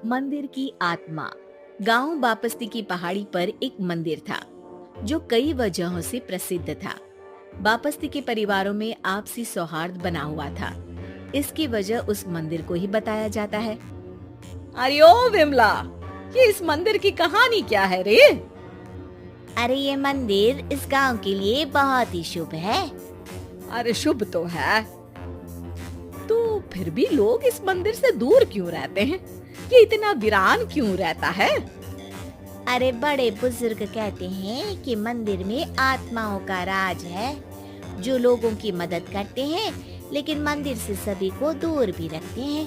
मंदिर की आत्मा। गांव बापस्ती की पहाड़ी पर एक मंदिर था जो कई वजहों से प्रसिद्ध था। बापस्ती के परिवारों में आपसी सौहार्द बना हुआ था। इसकी वजह उस मंदिर को ही बताया जाता है। अरे ओ विमला, ये इस मंदिर की कहानी क्या है रे? अरे ये मंदिर इस गांव के लिए बहुत ही शुभ है। अरे शुभ तो है, तो फिर भी लोग इस मंदिर से दूर क्यों रहते हैं? ये इतना वीरान क्यों रहता है? अरे बड़े बुजुर्ग कहते हैं कि मंदिर में आत्माओं का राज है जो लोगों की मदद करते हैं, लेकिन मंदिर से सभी को दूर भी रखते हैं।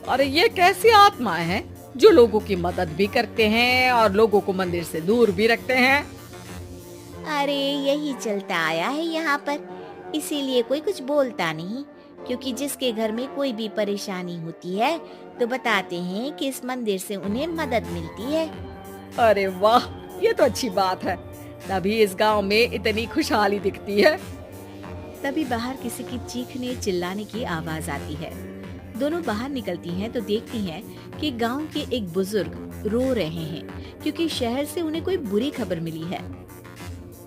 अरे ये कैसी आत्माएं हैं जो लोगों की मदद भी करते हैं और लोगों को मंदिर से दूर भी रखते हैं? अरे यही चलता आया है यहाँ पर, इसीलिए कोई कुछ बोलता नहीं। क्योंकि जिसके घर में कोई भी परेशानी होती है तो बताते हैं कि इस मंदिर से उन्हें मदद मिलती है। अरे वाह, ये तो अच्छी बात है। तभी इस गांव में इतनी खुशहाली दिखती है। तभी बाहर किसी की चीखने चिल्लाने की आवाज आती है। दोनों बाहर निकलती हैं तो देखती हैं कि गांव के एक बुजुर्ग रो रहे हैं क्योंकि शहर से उन्हें कोई बुरी खबर मिली है।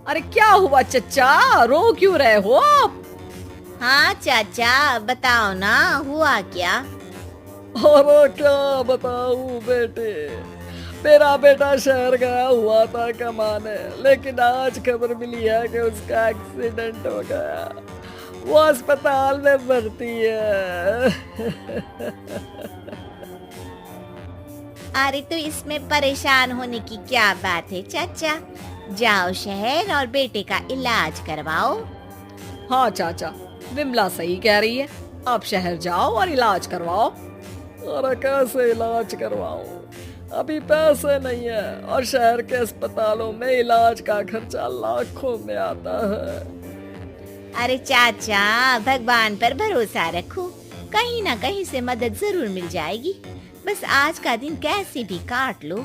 अरे क्या हुआ चच्चा, रो क्यों रहे हो आप? हाँ चाचा, बताओ ना, हुआ क्या? अरे क्या बताऊं बेटे, मेरा बेटा शहर गया हुआ था कमाने, लेकिन आज खबर मिली है कि उसका एक्सीडेंट हो गया। वो अस्पताल में भर्ती है। अरे तो इसमें परेशान होने की क्या बात है चाचा, जाओ शहर और बेटे का इलाज करवाओ। हाँ चाचा, विमला सही कह रही है। आप शहर जाओ और इलाज करवाओ। अरे कैसे इलाज करवाऊं? अभी पैसे नहीं है और शहर के अस्पतालों में इलाज का खर्चा लाखों में आता है। अरे चाचा, भगवान पर भरोसा रखो, कहीं ना कहीं से मदद जरूर मिल जाएगी। बस आज का दिन कैसे भी काट लो।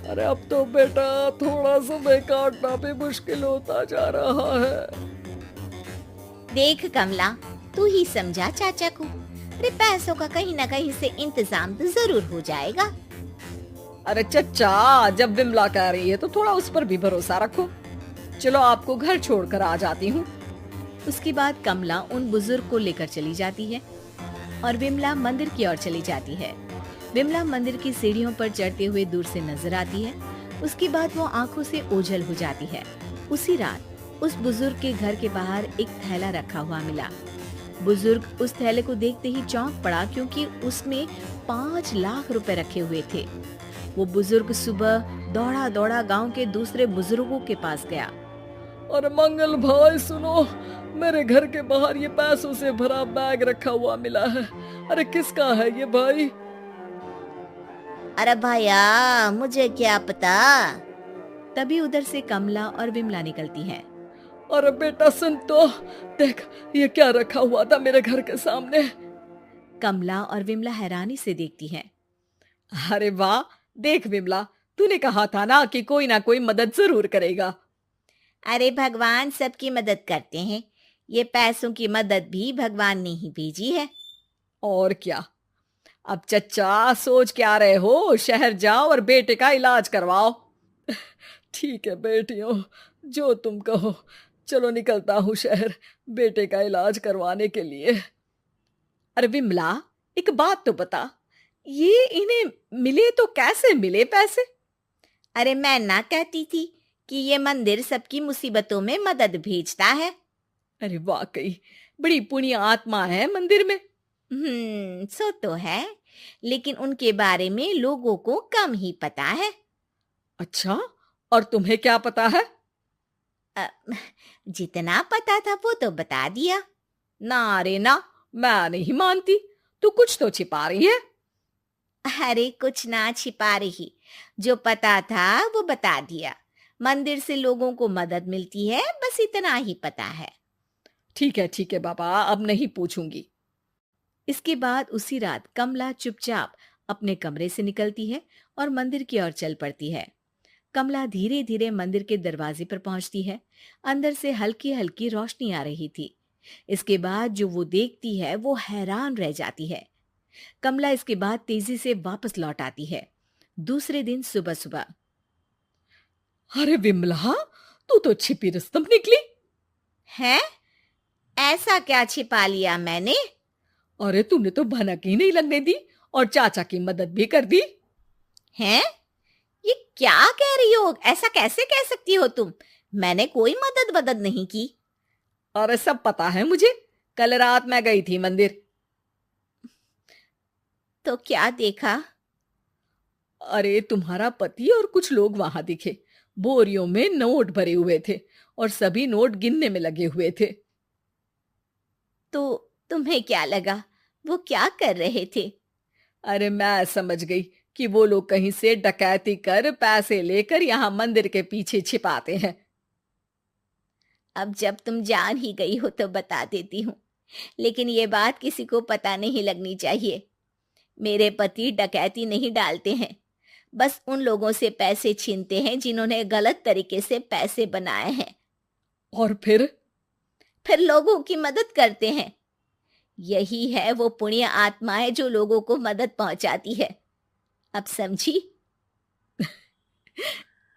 अरे अब तो बेटा थोड़ा समय काटना भी मुश्किल होता जा रहा है। देख कमला, तू ही समझा चाचा को। अरे पैसों का कहीं ना कहीं से इंतजाम तो जरूर हो जाएगा। अरे चच्चा, जब विमला कह रही है तो थोड़ा उस पर भी भरोसा रखो। चलो आपको घर छोड़कर आ जाती हूँ। उसके बाद कमला उन बुजुर्ग को लेकर चली जाती है और विमला मंदिर की ओर चली जाती है। विमला मंदिर की सीढ़ियों पर चढ़ते हुए दूर से नजर आती है। उसके बाद वो आंखों से ओझल हो जाती है। उसी रात उस बुजुर्ग के घर के बाहर एक थैला रखा हुआ मिला। बुजुर्ग उस थैले को देखते ही चौंक पड़ा क्योंकि उसमें 5 लाख रुपए रखे हुए थे। वो बुजुर्ग सुबह दौड़ा दौड़ा गांव के दूसरे बुजुर्गों के पास गया। अरे मंगल भाई सुनो, मेरे घर के बाहर ये पैसों से भरा बैग रखा हुआ मिला है। अरे किसका है ये भाई? अरे भैया, मुझे क्या पता। तभी उधर से कमला और विमला निकलती हैं। अरे बेटा सुन तो, देख ये क्या रखा हुआ था मेरे घर के सामने। कमला और विमला हैरानी से देखती हैं। अरे वाह, देख विमला, तूने कहा था ना कि कोई ना कोई मदद जरूर करेगा। अरे भगवान सबकी मदद करते हैं, ये पैसों की मदद भी भगवान ने ही भेजी है। और क्या। अब चच्चा सोच क्या रहे हो, शहर जाओ और बेटे का इलाज करवाओ। ठीक है बेटियों, जो तुम कहो। चलो निकलता हूँ शहर बेटे का इलाज करवाने के लिए। अरे विमला, एक बात तो बता, ये इन्हें मिले तो कैसे मिले पैसे? अरे मैं ना कहती थी कि ये मंदिर सबकी मुसीबतों में मदद भेजता है। अरे वाकई बड़ी पुण्य आत्मा है मंदिर में। सो तो है, लेकिन उनके बारे में लोगों को कम ही पता है। अच्छा, और तुम्हें क्या पता है? अ, जितना पता था वो तो बता दिया। ना रे ना, मैं नहीं मानती। तू कुछ तो छिपा रही है। अरे कुछ ना छिपा रही, जो पता था वो बता दिया। मंदिर से लोगों को मदद मिलती है, बस इतना ही पता है। ठीक है बाबा, अब नहीं पूछूंगी। इसके बाद उसी रात कमला चुपचाप अपने कमरे से निकलती है और मंदिर की ओर चल पड़ती है। कमला धीरे धीरे मंदिर के दरवाजे पर पहुंचती है। अंदर से हल्की हल्की रोशनी आ रही थी। इसके बाद जो वो देखती है वो हैरान रह जाती है। कमला इसके बाद तेजी से वापस लौट आती है। दूसरे दिन सुबह सुबह। अरे विमला, तू तो छिपी रुस्तम निकली। है? ऐसा क्या छिपा लिया मैंने? अरे तूने तो भनक ही नहीं लगने दी और चाचा की मदद भी कर दी। हैं? ये क्या कह रही हो? ऐसा कैसे कह सकती हो तुम? मैंने कोई मदद वदद नहीं की। अरे सब पता है मुझे, कल रात मैं गई थी मंदिर। तो क्या देखा? अरे तुम्हारा पति और कुछ लोग वहां दिखे। बोरियों में नोट भरे हुए थे और सभी नोट गिनने में लगे हुए थे। तो तुम्हें क्या लगा? वो क्या कर रहे थे? अरे मैं समझ गई कि वो लोग कहीं से डकैती कर पैसे लेकर यहाँ मंदिर के पीछे छिपाते हैं। अब जब तुम जान ही गई हो तो बता देती हूँ, लेकिन ये बात किसी को पता नहीं लगनी चाहिए। मेरे पति डकैती नहीं डालते हैं, बस उन लोगों से पैसे छीनते हैं जिन्होंने गलत तरीके से पैसे बनाए हैं। और फिर लोगों की मदद करते हैं। यही है वो पुण्य आत्माएं जो लोगों को मदद पहुंचाती है। अब समझी?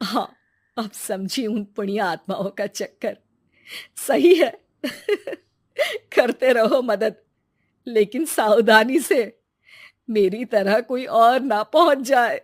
हाँ, अब समझी उन पुण्य आत्माओं का चक्कर। सही है। करते रहो मदद, लेकिन सावधानी से, मेरी तरह कोई और ना पहुंच जाए।